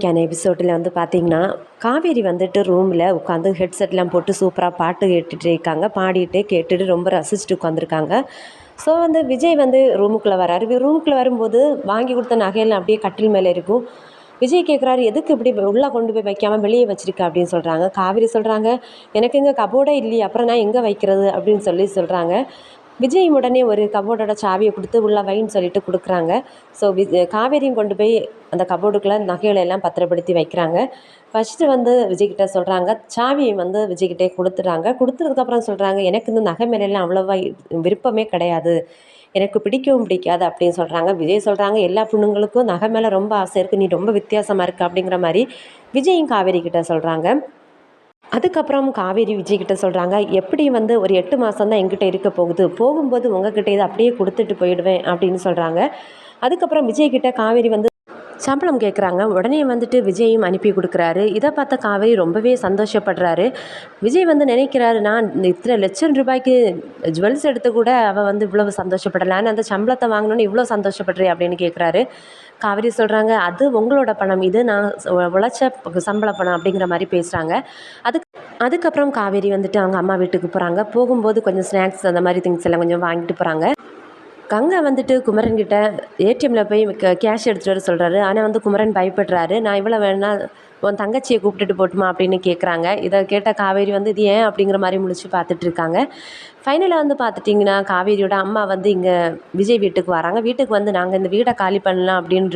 இன்னைக்கான எபிசோடில் வந்து பார்த்தீங்கன்னா, காவேரி வந்துட்டு ரூமில் உட்காந்து ஹெட்செட்லாம் போட்டு சூப்பராக பாட்டு கேட்டுட்டு இருக்காங்க. பாடிட்டு கேட்டுட்டு ரொம்ப ரசிச்சுட்டு உட்காந்துருக்காங்க. ஸோ வந்து விஜய் வந்து ரூமுக்குள்ளே வராரு. ரூமுக்குள்ளே வரும்போது வாங்கி கொடுத்த நகையெல்லாம் அப்படியே கட்டில் மேலே இருக்கும். விஜய் கேட்குறாரு, எதுக்கு இப்படி உள்ளே கொண்டு போய் வைக்காமல் வெளியே வச்சிருக்க அப்படின்னு சொல்கிறாங்க. காவேரி சொல்கிறாங்க, எனக்கு இங்கே கபோர்டே இல்லையே, அப்புறம் நான் எங்கே வைக்கிறது அப்படின்னு சொல்கிறாங்க. விஜய் உடனே ஒரு கபோர்டோட சாவியை கொடுத்து உள்ளே வைன்னு சொல்லிட்டு கொடுக்குறாங்க. ஸோ காவேரியும் கொண்டு போய் அந்த கபோர்டுக்குள்ளே நகைகளை எல்லாம் பத்திரப்படுத்தி வைக்கிறாங்க. ஃபஸ்ட்டு வந்து விஜய்கிட்ட சொல்கிறாங்க, சாவியை வந்து விஜய்கிட்டே கொடுத்துட்றாங்க. கொடுத்ததுக்கப்புறம் சொல்கிறாங்க, எனக்கு இந்த நகை மேலெல்லாம் அவ்வளோவா விருப்பமே கிடையாது, எனக்கு பிடிக்கவும் பிடிக்காது அப்படின்னு சொல்கிறாங்க. விஜய் சொல்கிறாங்க, எல்லா பொண்ணுங்களுக்கும் நகை மேலே ரொம்ப ஆசை இருக்குது, நீ ரொம்ப வித்தியாசமாக இருக்க அப்படிங்கிற மாதிரி விஜயும் காவேரி கிட்ட சொல்கிறாங்க. அதுக்கப்புறம் காவேரி விஜய்கிட்ட சொல்கிறாங்க, எப்படி வந்து ஒரு 8 மாதம் தான் என்கிட்ட இருக்க போகுது, போகும்போது உங்ககிட்ட இதை அப்படியே கொடுத்துட்டு போயிடுவேன் அப்படின்னு சொல்கிறாங்க. அதுக்கப்புறம் விஜய்கிட்ட காவேரி வந்து சம்பளம் கேட்குறாங்க. உடனே வந்துட்டு விஜயும் அனுப்பி கொடுக்குறாரு. இதை பார்த்த காவேரி ரொம்பவே சந்தோஷப்படுறாரு. விஜய் வந்து நினைக்கிறாரு, நான் இத்தனை லட்சம் ரூபாய்க்கு ஜுவல்ஸ் எடுத்து கூட அவள் வந்து இவ்வளவு சந்தோஷப்படலை, ஆனால் அந்த சம்பளத்தை வாங்கினோன்னு இவ்வளோ சந்தோஷப்படுறேன் அப்படின்னு கேட்குறாரு. காவேரி சொல்கிறாங்க, அது உங்களோட பணம், இது நான் உழைச்ச சம்பள பணம் அப்படிங்கிற மாதிரி பேசுகிறாங்க. அதுக்கப்புறம் காவேரி வந்துட்டு அவங்க அம்மா வீட்டுக்கு போகிறாங்க. போகும்போது கொஞ்சம் ஸ்நாக்ஸ் அந்த மாதிரி திங்ஸ் எல்லாம் கொஞ்சம் வாங்கிட்டு போகிறாங்க. கங்கை வந்துட்டு குமரன் கிட்ட ஏடிஎம்மில் போய் கேஷ் எடுத்துகிட்டு வர சொல்கிறாரு. ஆனால் வந்து குமரன் பயப்படுறாரு. நான் இவ்வளோ வேணா உன் தங்கச்சியை கூப்பிட்டுட்டு போட்டுமா அப்படின்னு கேட்குறாங்க. இதை கேட்ட காவேரி வந்து இது ஏன் அப்படிங்கிற மாதிரி முழிச்சு பார்த்துட்டு இருக்காங்க. ஃபைனலாக வந்து பார்த்துட்டிங்கன்னா, காவேரியோட அம்மா வந்து இங்கே விஜய் வீட்டுக்கு வராங்க. வீட்டுக்கு வந்து நாங்கள் இந்த வீடை காலி பண்ணலாம் அப்படின்னு